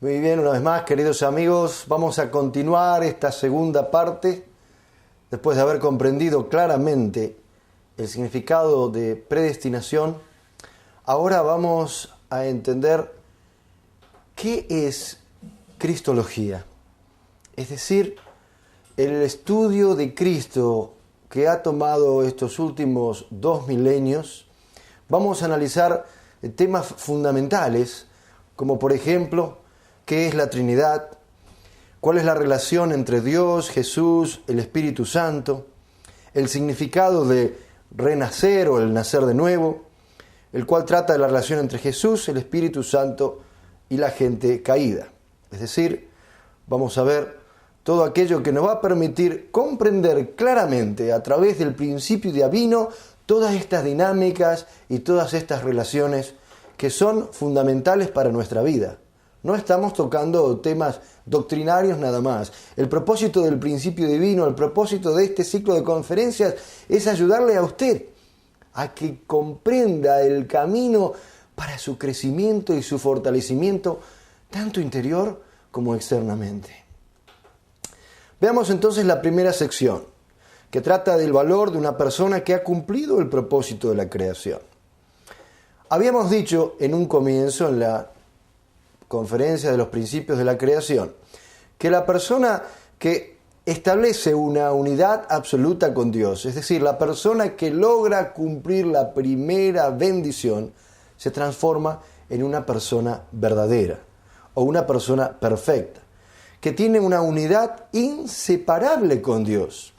Muy bien, una vez más, queridos amigos, vamos a continuar esta segunda parte, después de haber comprendido claramente el significado de predestinación. Ahora vamos a entender qué es cristología, es decir, el estudio de Cristo que ha tomado estos últimos 2 milenios. Vamos a analizar temas fundamentales, como por ejemplo, ¿qué es la Trinidad? ¿Cuál es la relación entre Dios, Jesús, el Espíritu Santo? El significado de renacer o el nacer de nuevo, el cual trata de la relación entre Jesús, el Espíritu Santo y la gente caída. Es decir, vamos a ver todo aquello que nos va a permitir comprender claramente a través del principio divino todas estas dinámicas y todas estas relaciones que son fundamentales para nuestra vida. No estamos tocando temas doctrinarios nada más. El propósito del principio divino, el propósito de este ciclo de conferencias es ayudarle a usted a que comprenda el camino para su crecimiento y su fortalecimiento, tanto interior como externamente. Veamos entonces la primera sección, que trata del valor de una persona que ha cumplido el propósito de la creación. Habíamos dicho en un comienzo, en la conferencia de los principios de la creación, que la persona que establece una unidad absoluta con Dios, es decir, la persona que logra cumplir la primera bendición, se transforma en una persona verdadera o una persona perfecta, que tiene una unidad inseparable con Dios.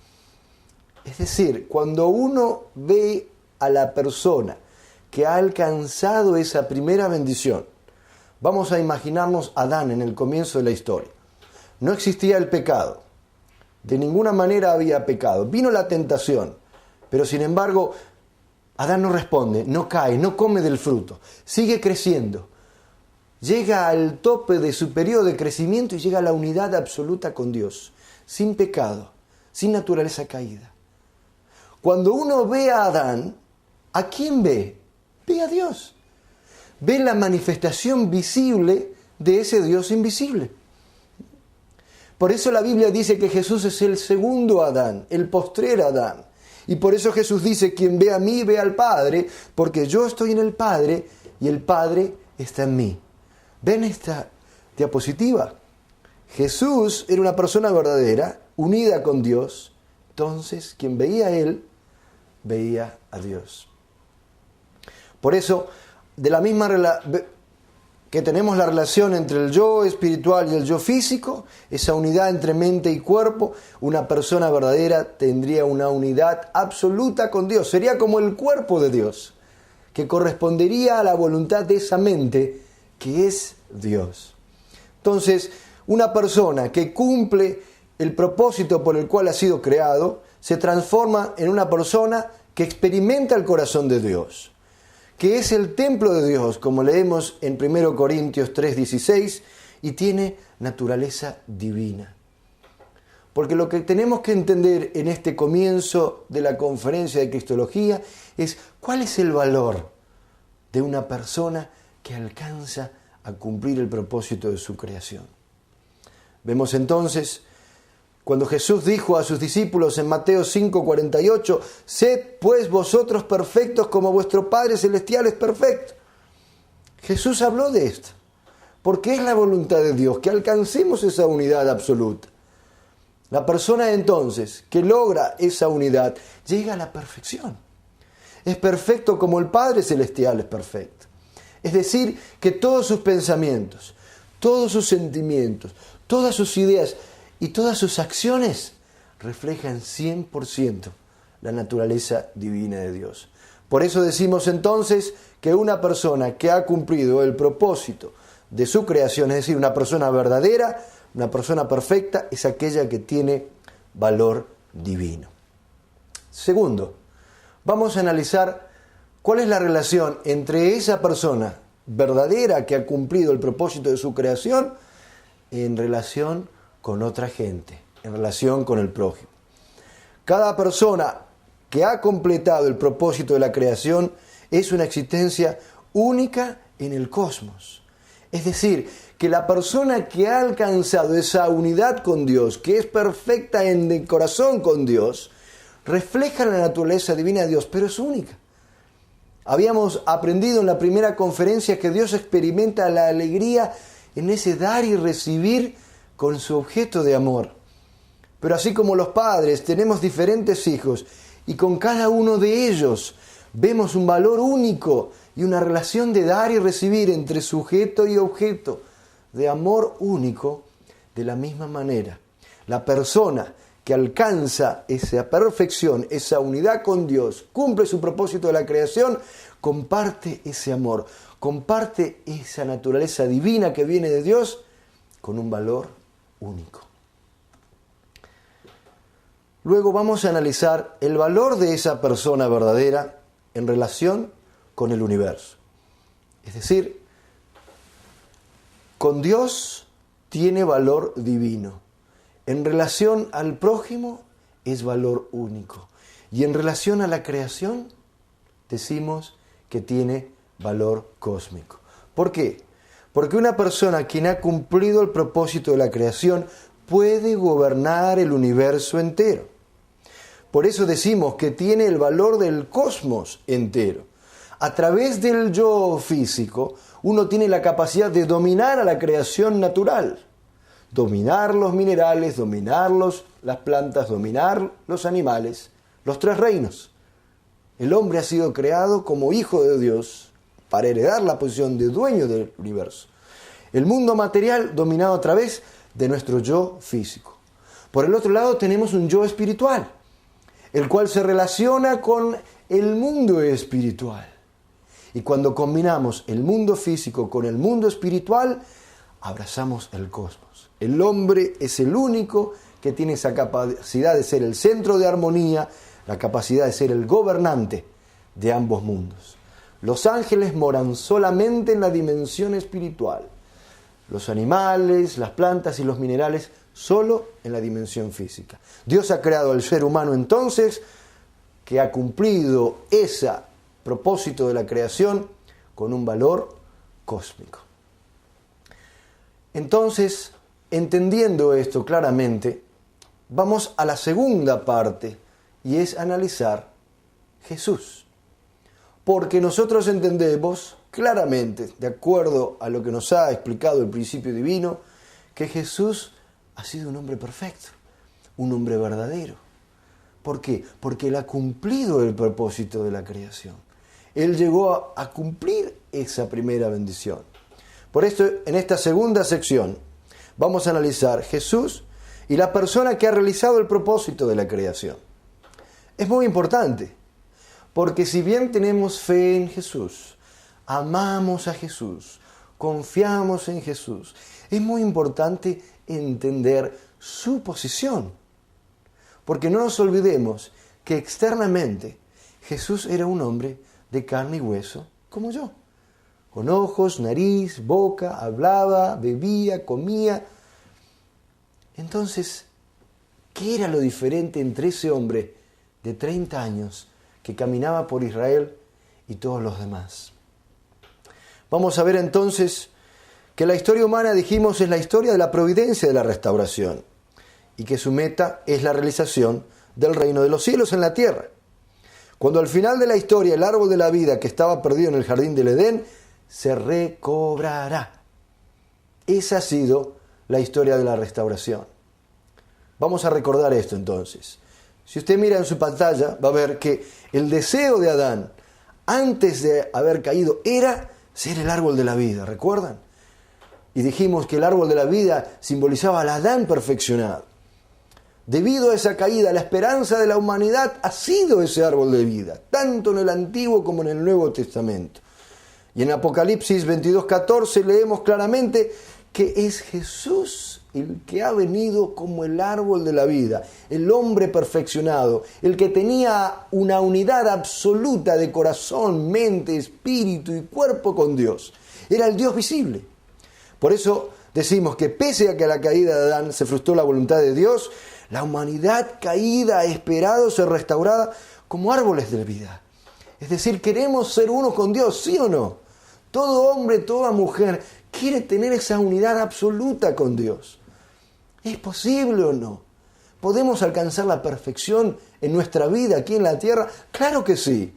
Es decir, cuando uno ve a la persona que ha alcanzado esa primera bendición, vamos a imaginarnos a Adán en el comienzo de la historia. No existía el pecado, de ninguna manera había pecado. Vino la tentación, pero sin embargo, Adán no responde, no cae, no come del fruto, sigue creciendo. Llega al tope de su periodo de crecimiento y llega a la unidad absoluta con Dios, sin pecado, sin naturaleza caída. Cuando uno ve a Adán, ¿a quién ve? Ve a Dios. Ve la manifestación visible de ese Dios invisible. Por eso la Biblia dice que Jesús es el segundo Adán, el postrer Adán. Y por eso Jesús dice, quien ve a mí, ve al Padre, porque yo estoy en el Padre y el Padre está en mí. ¿Ven esta diapositiva? Jesús era una persona verdadera, unida con Dios. Entonces, quien veía a Él, veía a Dios. Por eso, de la misma que tenemos la relación entre el yo espiritual y el yo físico, esa unidad entre mente y cuerpo, una persona verdadera tendría una unidad absoluta con Dios. Sería como el cuerpo de Dios, que correspondería a la voluntad de esa mente, que es Dios. Entonces, una persona que cumple el propósito por el cual ha sido creado, se transforma en una persona que experimenta el corazón de Dios, que es el templo de Dios, como leemos en 1 Corintios 3:16, y tiene naturaleza divina. Porque lo que tenemos que entender en este comienzo de la conferencia de Cristología es cuál es el valor de una persona que alcanza a cumplir el propósito de su creación. Vemos entonces, cuando Jesús dijo a sus discípulos en Mateo 5:48, sed pues vosotros perfectos como vuestro Padre Celestial es perfecto. Jesús habló de esto, porque es la voluntad de Dios que alcancemos esa unidad absoluta. La persona entonces que logra esa unidad llega a la perfección. Es perfecto como el Padre Celestial es perfecto. Es decir, que todos sus pensamientos, todos sus sentimientos, todas sus ideas y todas sus acciones reflejan 100% la naturaleza divina de Dios. Por eso decimos entonces que una persona que ha cumplido el propósito de su creación, es decir, una persona verdadera, una persona perfecta, es aquella que tiene valor divino. Segundo, vamos a analizar cuál es la relación entre esa persona verdadera que ha cumplido el propósito de su creación en relación con otra gente, en relación con el prójimo. Cada persona que ha completado el propósito de la creación es una existencia única en el cosmos. Es decir, que la persona que ha alcanzado esa unidad con Dios, que es perfecta en el corazón con Dios, refleja la naturaleza divina de Dios, pero es única. Habíamos aprendido en la primera conferencia que Dios experimenta la alegría en ese dar y recibir con su objeto de amor. Pero así como los padres tenemos diferentes hijos y con cada uno de ellos vemos un valor único y una relación de dar y recibir entre sujeto y objeto de amor único, de la misma manera, la persona que alcanza esa perfección, esa unidad con Dios, cumple su propósito de la creación, comparte ese amor, comparte esa naturaleza divina que viene de Dios con un valor único. Luego vamos a analizar el valor de esa persona verdadera en relación con el universo. Es decir, con Dios tiene valor divino. En relación al prójimo es valor único. Y en relación a la creación decimos que tiene valor cósmico. ¿Por qué? Porque una persona quien ha cumplido el propósito de la creación puede gobernar el universo entero. Por eso decimos que tiene el valor del cosmos entero. A través del yo físico, uno tiene la capacidad de dominar a la creación natural. Dominar los minerales, dominar las plantas, dominar los animales, los tres reinos. El hombre ha sido creado como hijo de Dios para heredar la posición de dueño del universo. El mundo material dominado a través de nuestro yo físico. Por el otro lado tenemos un yo espiritual, el cual se relaciona con el mundo espiritual. Y cuando combinamos el mundo físico con el mundo espiritual, abrazamos el cosmos. El hombre es el único que tiene esa capacidad de ser el centro de armonía, la capacidad de ser el gobernante de ambos mundos. Los ángeles moran solamente en la dimensión espiritual. Los animales, las plantas y los minerales solo en la dimensión física. Dios ha creado al ser humano entonces que ha cumplido ese propósito de la creación con un valor cósmico. Entonces, entendiendo esto claramente, vamos a la segunda parte y es analizar Jesús. Porque nosotros entendemos claramente, de acuerdo a lo que nos ha explicado el principio divino, que Jesús ha sido un hombre perfecto, un hombre verdadero. ¿Por qué? Porque Él ha cumplido el propósito de la creación. Él llegó a cumplir esa primera bendición. Por esto, en esta segunda sección, vamos a analizar Jesús y la persona que ha realizado el propósito de la creación. Es muy importante, porque si bien tenemos fe en Jesús, amamos a Jesús, confiamos en Jesús, es muy importante entender su posición. Porque no nos olvidemos que externamente Jesús era un hombre de carne y hueso como yo. Con ojos, nariz, boca, hablaba, bebía, comía. Entonces, ¿qué era lo diferente entre ese hombre de 30 años que caminaba por Israel y todos los demás? Vamos a ver entonces que la historia humana, dijimos, es la historia de la providencia de la restauración y que su meta es la realización del reino de los cielos en la tierra. Cuando al final de la historia el árbol de la vida que estaba perdido en el jardín del Edén se recobrará. Esa ha sido la historia de la restauración. Vamos a recordar esto entonces. Si usted mira en su pantalla, va a ver que el deseo de Adán, antes de haber caído, era ser el árbol de la vida, ¿recuerdan? Y dijimos que el árbol de la vida simbolizaba al Adán perfeccionado. Debido a esa caída, la esperanza de la humanidad ha sido ese árbol de vida, tanto en el Antiguo como en el Nuevo Testamento. Y en Apocalipsis 22:14 leemos claramente que es Jesús el que ha venido como el árbol de la vida, el hombre perfeccionado, el que tenía una unidad absoluta de corazón, mente, espíritu y cuerpo con Dios. Era el Dios visible. Por eso decimos que pese a que a la caída de Adán se frustró la voluntad de Dios, la humanidad caída ha esperado ser restaurada como árboles de la vida. Es decir, queremos ser uno con Dios, ¿sí o no? Todo hombre, toda mujer quiere tener esa unidad absoluta con Dios. ¿Es posible o no? ¿Podemos alcanzar la perfección en nuestra vida aquí en la tierra? Claro que sí.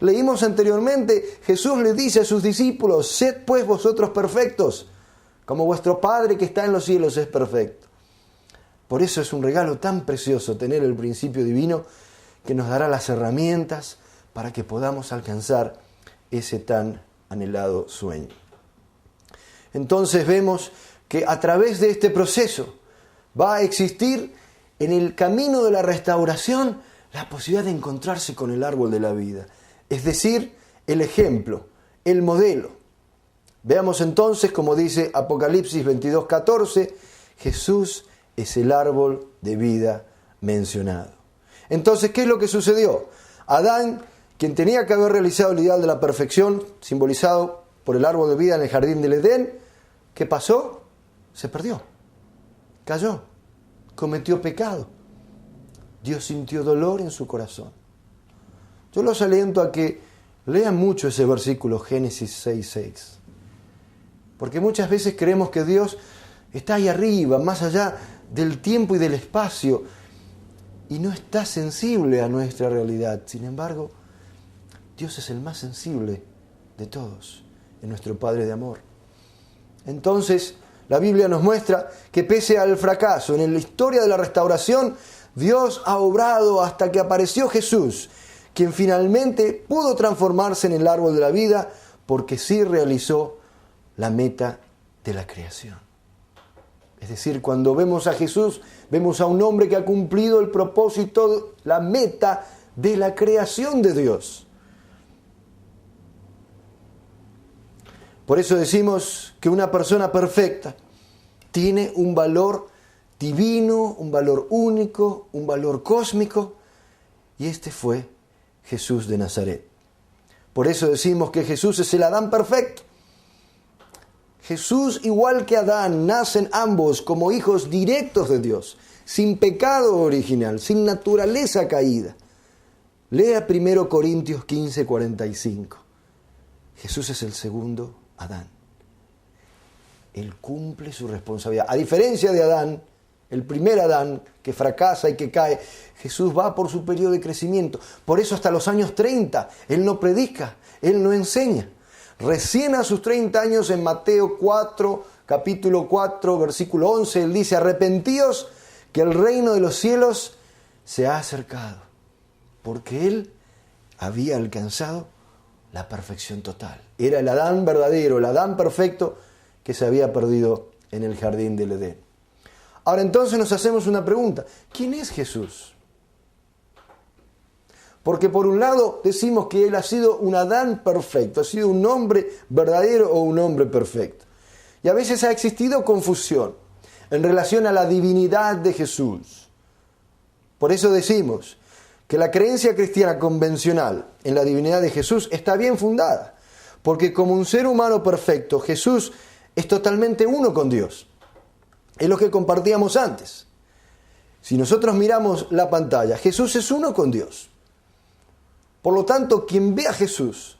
Leímos anteriormente, Jesús le dice a sus discípulos, sed pues vosotros perfectos, como vuestro Padre que está en los cielos es perfecto. Por eso es un regalo tan precioso tener el principio divino que nos dará las herramientas para que podamos alcanzar ese tan anhelado sueño. Entonces vemos que a través de este proceso va a existir en el camino de la restauración la posibilidad de encontrarse con el árbol de la vida. Es decir, el ejemplo, el modelo. Veamos entonces, como dice Apocalipsis 22:14, Jesús es el árbol de vida mencionado. Entonces, ¿qué es lo que sucedió? Adán, quien tenía que haber realizado el ideal de la perfección, simbolizado por el árbol de vida en el jardín del Edén, ¿qué pasó? Se perdió, cayó, cometió pecado. Dios sintió dolor en su corazón. Yo los aliento a que lean mucho ese versículo, Génesis 6:6. Porque muchas veces creemos que Dios está ahí arriba, más allá del tiempo y del espacio, y no está sensible a nuestra realidad. Sin embargo, Dios es el más sensible de todos, es nuestro Padre de amor. Entonces, la Biblia nos muestra que pese al fracaso en la historia de la restauración, Dios ha obrado hasta que apareció Jesús, quien finalmente pudo transformarse en el árbol de la vida, porque sí realizó la meta de la creación. Es decir, cuando vemos a Jesús, vemos a un hombre que ha cumplido el propósito, la meta de la creación de Dios. Por eso decimos que una persona perfecta tiene un valor divino, un valor único, un valor cósmico, y este fue Jesús de Nazaret. Por eso decimos que Jesús es el Adán perfecto. Jesús, igual que Adán, nacen ambos como hijos directos de Dios, sin pecado original, sin naturaleza caída. Lea 1 Corintios 15:45. Jesús es el segundo Adán. Él cumple su responsabilidad. A diferencia de Adán, el primer Adán que fracasa y que cae, Jesús va por su periodo de crecimiento. Por eso hasta los años 30, Él no predica, Él no enseña. Recién a sus 30 años en Mateo 4, capítulo 4, versículo 11, Él dice, arrepentíos que el reino de los cielos se ha acercado. Porque Él había alcanzado la perfección total. Era el Adán verdadero, el Adán perfecto que se había perdido en el jardín del Edén. Ahora entonces nos hacemos una pregunta. ¿Quién es Jesús? Porque por un lado decimos que Él ha sido un Adán perfecto, ha sido un hombre verdadero o un hombre perfecto. Y a veces ha existido confusión en relación a la divinidad de Jesús. Por eso decimos que la creencia cristiana convencional en la divinidad de Jesús está bien fundada. Porque como un ser humano perfecto, Jesús es totalmente uno con Dios. Es lo que compartíamos antes. Si nosotros miramos la pantalla, Jesús es uno con Dios. Por lo tanto, quien ve a Jesús,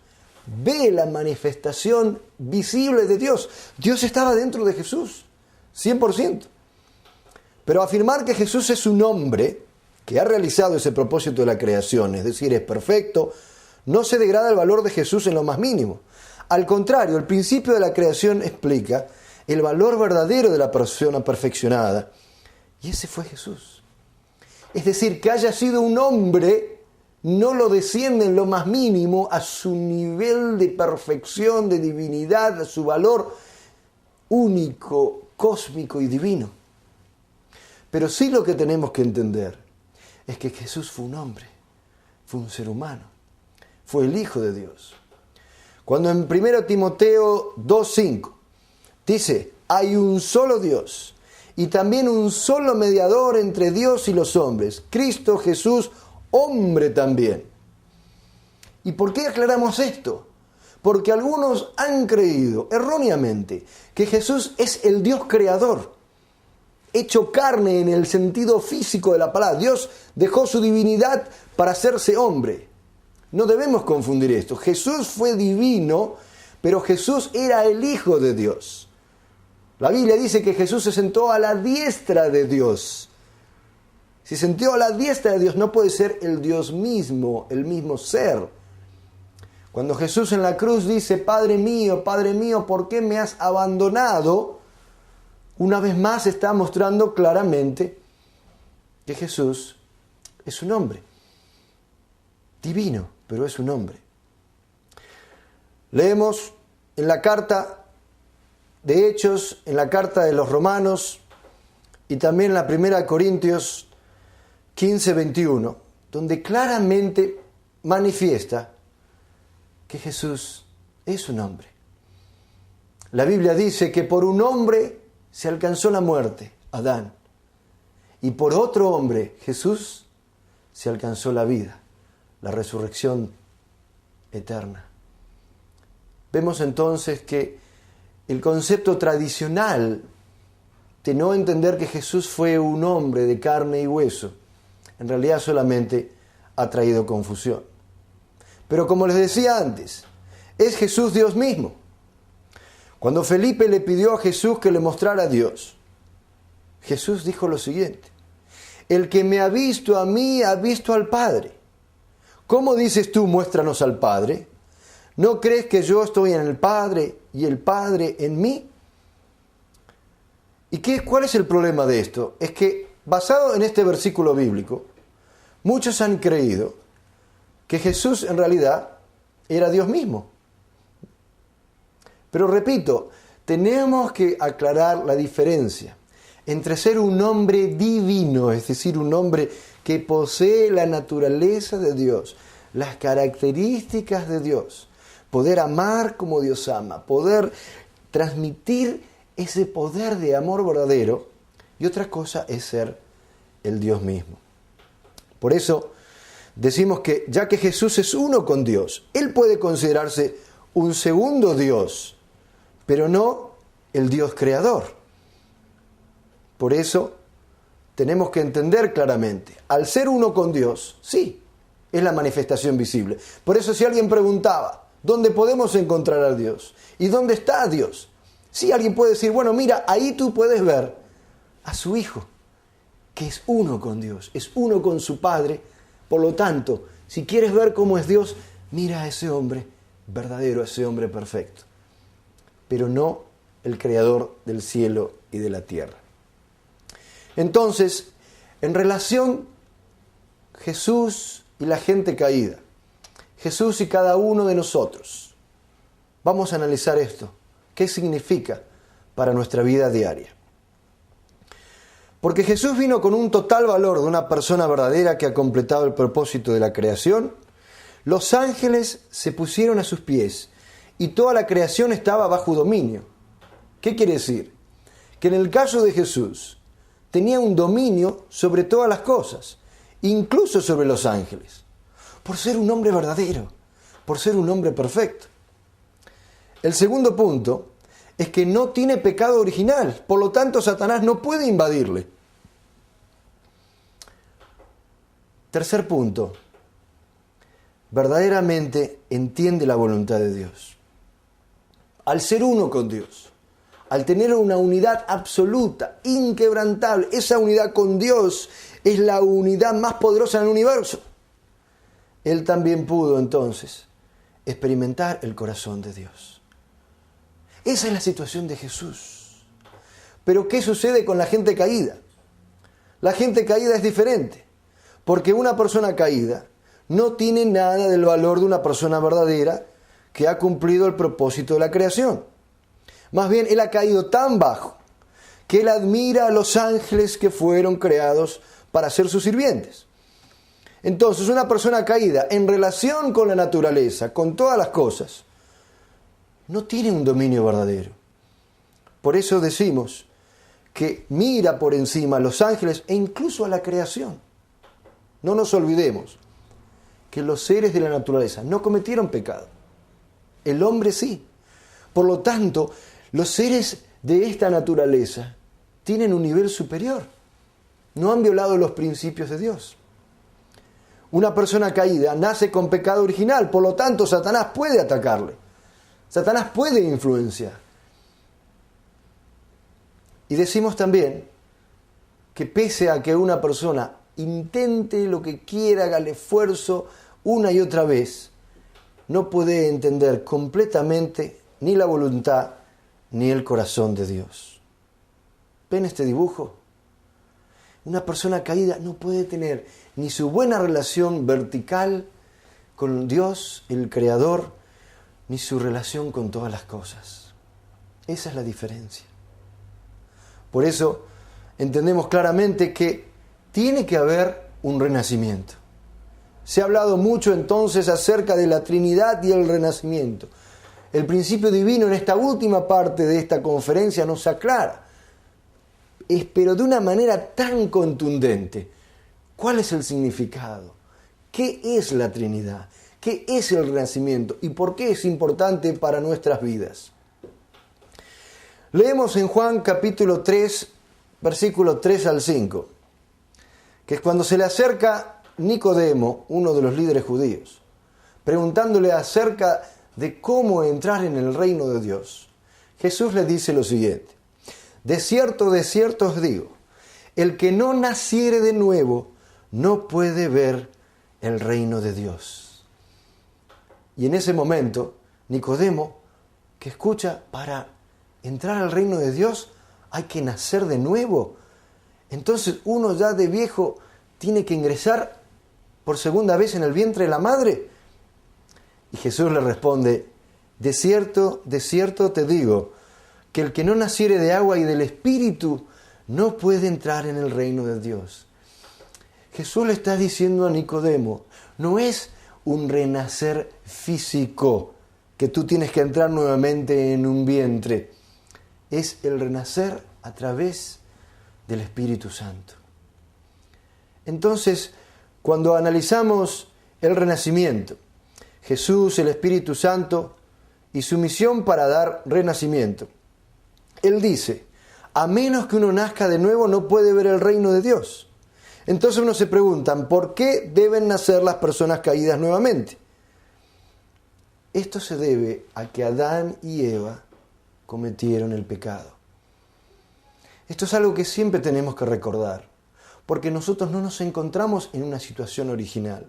ve la manifestación visible de Dios. Dios estaba dentro de Jesús, 100%. Pero afirmar que Jesús es un hombre que ha realizado ese propósito de la creación, es decir, es perfecto, no se degrada el valor de Jesús en lo más mínimo. Al contrario, el principio de la creación explica el valor verdadero de la persona perfeccionada. Y ese fue Jesús. Es decir, que haya sido un hombre no lo desciende en lo más mínimo a su nivel de perfección, de divinidad, a su valor único, cósmico y divino. Pero sí lo que tenemos que entender es que Jesús fue un hombre, fue un ser humano, fue el Hijo de Dios. Cuando en 1 Timoteo 2:5 dice, hay un solo Dios y también un solo mediador entre Dios y los hombres, Cristo Jesús, hombre también. ¿Y por qué aclaramos esto? Porque algunos han creído erróneamente que Jesús es el Dios creador, hecho carne en el sentido físico de la palabra. Dios dejó su divinidad para hacerse hombre. No debemos confundir esto. Jesús fue divino, pero Jesús era el Hijo de Dios. La Biblia dice que Jesús se sentó a la diestra de Dios. Si se sentó a la diestra de Dios, no puede ser el Dios mismo, el mismo ser. Cuando Jesús en la cruz dice, Padre mío, ¿por qué me has abandonado? Una vez más está mostrando claramente que Jesús es un hombre. Divino, pero es un hombre. Leemos en la carta de Hechos, en la carta de los Romanos y también en la primera de Corintios 15, 21, donde claramente manifiesta que Jesús es un hombre. La Biblia dice que por un hombre se alcanzó la muerte, Adán, y por otro hombre, Jesús, se alcanzó la vida, la resurrección eterna. Vemos entonces que el concepto tradicional de no entender que Jesús fue un hombre de carne y hueso, en realidad solamente ha traído confusión. Pero como les decía antes, es Jesús Dios mismo. Cuando Felipe le pidió a Jesús que le mostrara a Dios, Jesús dijo lo siguiente: el que me ha visto a mí, ha visto al Padre. ¿Cómo dices tú, muéstranos al Padre? ¿No crees que yo estoy en el Padre y el Padre en mí? ¿Y cuál es el problema de esto? Es que, basado en este versículo bíblico, muchos han creído que Jesús en realidad era Dios mismo. Pero repito, tenemos que aclarar la diferencia entre ser un hombre divino, es decir, un hombre que posee la naturaleza de Dios, las características de Dios, poder amar como Dios ama, poder transmitir ese poder de amor verdadero, y otra cosa es ser el Dios mismo. Por eso decimos que ya que Jesús es uno con Dios, Él puede considerarse un segundo Dios, pero no el Dios creador. Por eso tenemos que entender claramente, al ser uno con Dios, sí, es la manifestación visible. Por eso si alguien preguntaba, ¿dónde podemos encontrar a Dios? ¿Y dónde está Dios? Sí, alguien puede decir, bueno, mira, ahí tú puedes ver a su Hijo, que es uno con Dios, es uno con su Padre. Por lo tanto, si quieres ver cómo es Dios, mira a ese hombre verdadero, a ese hombre perfecto. Pero no el creador del cielo y de la tierra. Entonces, en relación Jesús y la gente caída, Jesús y cada uno de nosotros, vamos a analizar esto. ¿Qué significa para nuestra vida diaria? Porque Jesús vino con un total valor de una persona verdadera que ha completado el propósito de la creación. Los ángeles se pusieron a sus pies y toda la creación estaba bajo dominio. ¿Qué quiere decir? Que en el caso de Jesús tenía un dominio sobre todas las cosas, incluso sobre los ángeles, por ser un hombre verdadero, por ser un hombre perfecto. El segundo punto es que no tiene pecado original, por lo tanto Satanás no puede invadirle. Tercer punto, verdaderamente entiende la voluntad de Dios. Al ser uno con Dios, al tener una unidad absoluta, inquebrantable, esa unidad con Dios es la unidad más poderosa en el universo. Él también pudo entonces experimentar el corazón de Dios. Esa es la situación de Jesús. Pero ¿qué sucede con la gente caída? La gente caída es diferente, porque una persona caída no tiene nada del valor de una persona verdadera que ha cumplido el propósito de la creación. Más bien, él ha caído tan bajo que él admira a los ángeles que fueron creados para ser sus sirvientes. Entonces, una persona caída en relación con la naturaleza, con todas las cosas, no tiene un dominio verdadero. Por eso decimos que mira por encima a los ángeles e incluso a la creación. No nos olvidemos que los seres de la naturaleza no cometieron pecado. El hombre sí. Por lo tanto, los seres de esta naturaleza tienen un nivel superior. No han violado los principios de Dios. Una persona caída nace con pecado original, por lo tanto Satanás puede atacarle. Satanás puede influenciar. Y decimos también que pese a que una persona intente lo que quiera, haga el esfuerzo una y otra vez, no puede entender completamente ni la voluntad ni el corazón de Dios. ¿Ven este dibujo? Una persona caída no puede tener ni su buena relación vertical con Dios, el Creador, ni su relación con todas las cosas. Esa es la diferencia. Por eso entendemos claramente que tiene que haber un renacimiento. Se ha hablado mucho entonces acerca de la Trinidad y el renacimiento. El principio divino en esta última parte de esta conferencia nos aclara, pero de una manera tan contundente, ¿cuál es el significado? ¿Qué es la Trinidad? ¿Qué es el renacimiento? ¿Y por qué es importante para nuestras vidas? Leemos en Juan capítulo 3, versículos 3 al 5, que es cuando se le acerca Nicodemo, uno de los líderes judíos, preguntándole acerca de cómo entrar en el reino de Dios. Jesús le dice lo siguiente: de cierto os digo, el que no naciere de nuevo no puede ver el reino de Dios. Y en ese momento, Nicodemo, que escucha, para entrar al reino de Dios hay que nacer de nuevo. Entonces uno ya de viejo tiene que ingresar por segunda vez en el vientre de la madre. Y Jesús le responde: de cierto te digo, que el que no naciere de agua y del Espíritu no puede entrar en el reino de Dios. Jesús le está diciendo a Nicodemo, no es un renacer físico, que tú tienes que entrar nuevamente en un vientre. Es el renacer a través del Espíritu Santo. Entonces, cuando analizamos el renacimiento, Jesús, el Espíritu Santo y su misión para dar renacimiento, Él dice, a menos que uno nazca de nuevo no puede ver el reino de Dios. Entonces uno se pregunta, ¿por qué deben nacer las personas caídas nuevamente? Esto se debe a que Adán y Eva cometieron el pecado. Esto es algo que siempre tenemos que recordar, porque nosotros no nos encontramos en una situación original.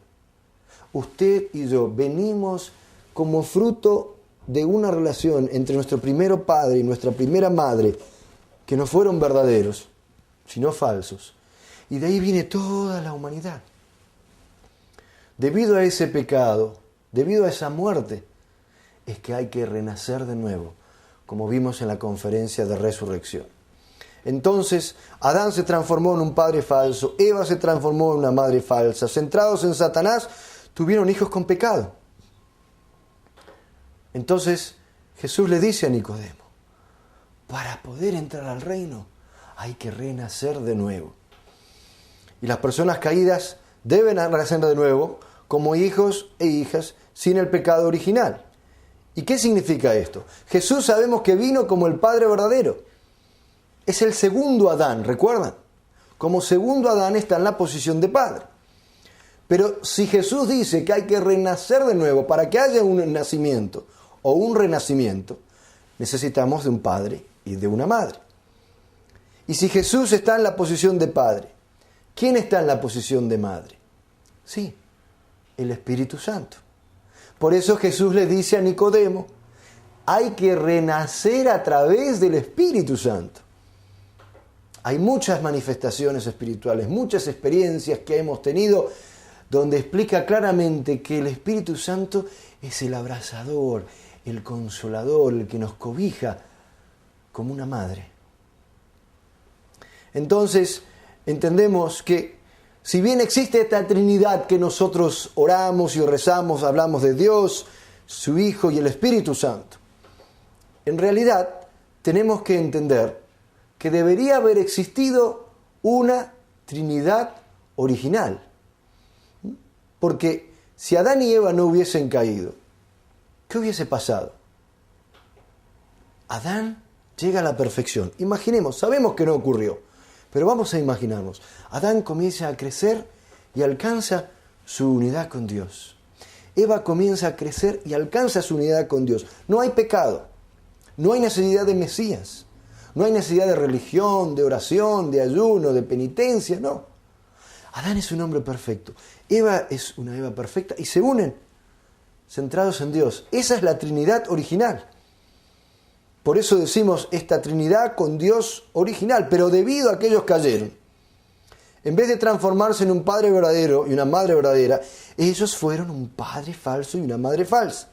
Usted y yo venimos como fruto de una relación entre nuestro primero padre y nuestra primera madre, que no fueron verdaderos, sino falsos. Y de ahí viene toda la humanidad. Debido a ese pecado, debido a esa muerte, es que hay que renacer de nuevo, como vimos en la conferencia de resurrección. Entonces, Adán se transformó en un padre falso, Eva se transformó en una madre falsa. Centrados en Satanás, tuvieron hijos con pecado. Entonces, Jesús le dice a Nicodemo, para poder entrar al reino, hay que renacer de nuevo. Y las personas caídas deben renacer de nuevo como hijos e hijas sin el pecado original. ¿Y qué significa esto? Jesús sabemos que vino como el Padre verdadero. Es el segundo Adán, ¿recuerdan? Como segundo Adán está en la posición de Padre. Pero si Jesús dice que hay que renacer de nuevo para que haya un nacimiento o un renacimiento, necesitamos de un Padre y de una Madre. Y si Jesús está en la posición de Padre, ¿quién está en la posición de Madre? Sí, el Espíritu Santo. Por eso Jesús le dice a Nicodemo, hay que renacer a través del Espíritu Santo. Hay muchas manifestaciones espirituales, muchas experiencias que hemos tenido donde explica claramente que el Espíritu Santo es el abrazador, el consolador, el que nos cobija como una madre. Entonces, entendemos que si bien existe esta Trinidad que nosotros oramos y rezamos, hablamos de Dios, su Hijo y el Espíritu Santo, en realidad tenemos que entender que debería haber existido una Trinidad original. Porque si Adán y Eva no hubiesen caído, ¿qué hubiese pasado? Adán llega a la perfección. Imaginemos, sabemos que no ocurrió, pero vamos a imaginarnos. Adán comienza a crecer y alcanza su unidad con Dios. Eva comienza a crecer y alcanza su unidad con Dios. No hay pecado, no hay necesidad de Mesías, No hay necesidad de religión, de oración, de ayuno, de penitencia, no. Adán es un hombre perfecto. Eva es una Eva perfecta y se unen centrados en Dios. Esa es la Trinidad original. Por eso decimos esta Trinidad con Dios original, pero debido a que ellos cayeron, en vez de transformarse en un padre verdadero y una madre verdadera, ellos fueron un padre falso y una madre falsa.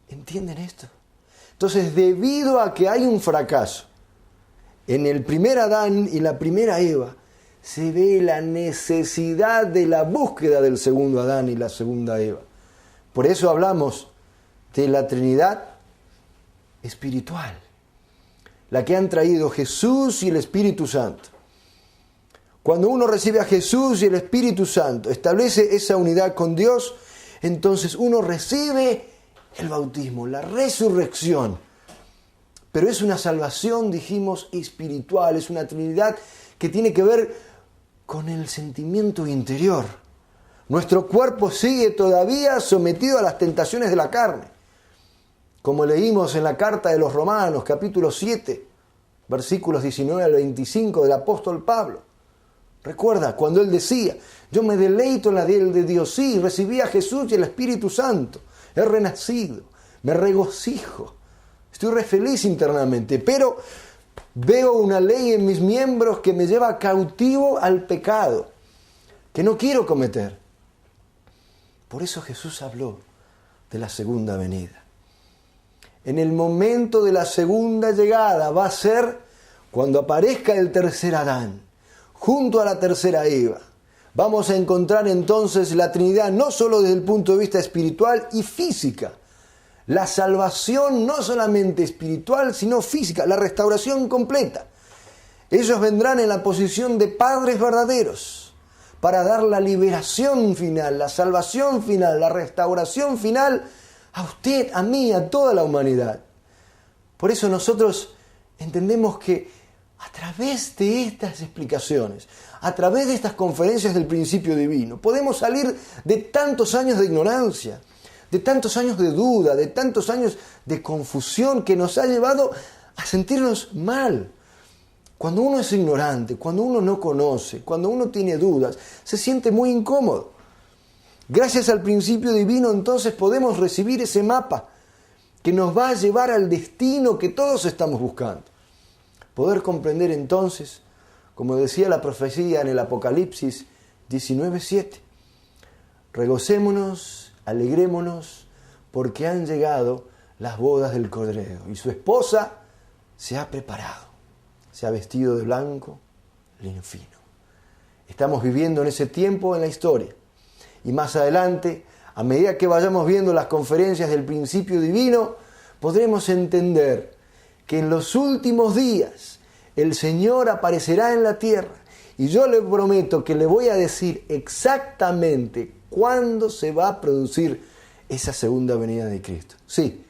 ¿Entienden esto? Entonces, debido a que hay un fracaso en el primer Adán y la primera Eva, se ve la necesidad de la búsqueda del segundo Adán y la segunda Eva. Por eso hablamos de la Trinidad espiritual, la que han traído Jesús y el Espíritu Santo. Cuando uno recibe a Jesús y el Espíritu Santo, establece esa unidad con Dios, entonces uno recibe el bautismo, la resurrección. Pero es una salvación, dijimos, espiritual, es una Trinidad que tiene que ver con el sentimiento interior. Nuestro cuerpo sigue todavía sometido a las tentaciones de la carne. Como leímos en la carta de los Romanos, capítulo 7, versículos 19 al 25 del apóstol Pablo. Recuerda cuando él decía, yo me deleito en la de Dios, sí, recibí a Jesús y el Espíritu Santo, he renacido, me regocijo, estoy re feliz internamente, pero veo una ley en mis miembros que me lleva cautivo al pecado, que no quiero cometer. Por eso Jesús habló de la segunda venida. En el momento de la segunda llegada va a ser cuando aparezca el tercer Adán, junto a la tercera Eva. Vamos a encontrar entonces la Trinidad no solo desde el punto de vista espiritual y física. La salvación no solamente espiritual, sino física, la restauración completa. Ellos vendrán en la posición de padres verdaderos para dar la liberación final, la salvación final, la restauración final a usted, a mí, a toda la humanidad. Por eso nosotros entendemos que a través de estas explicaciones, a través de estas conferencias del principio divino, podemos salir de tantos años de ignorancia, de tantos años de duda, de tantos años de confusión que nos ha llevado a sentirnos mal. Cuando uno es ignorante, cuando uno no conoce, cuando uno tiene dudas, se siente muy incómodo. Gracias al principio divino, entonces, podemos recibir ese mapa que nos va a llevar al destino que todos estamos buscando. Poder comprender entonces, como decía la profecía en el Apocalipsis 19:7, regocémonos, alegrémonos, porque han llegado las bodas del Cordero y su esposa se ha preparado, se ha vestido de blanco, lino fino. Estamos viviendo en ese tiempo en la historia. Y más adelante, a medida que vayamos viendo las conferencias del principio divino, podremos entender que en los últimos días el Señor aparecerá en la tierra. Y yo le prometo que le voy a decir exactamente cuándo se va a producir esa segunda venida de Cristo. Sí,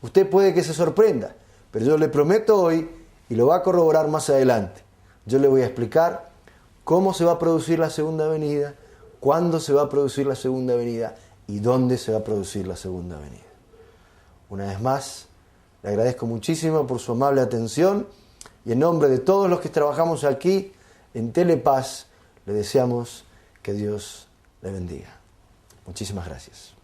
usted puede que se sorprenda, pero yo le prometo hoy, y lo va a corroborar más adelante, yo le voy a explicar cómo se va a producir la segunda venida, cuándo se va a producir la segunda venida y dónde se va a producir la segunda venida. Una vez más, le agradezco muchísimo por su amable atención y en nombre de todos los que trabajamos aquí en Telepaz, le deseamos que Dios le bendiga. Muchísimas gracias.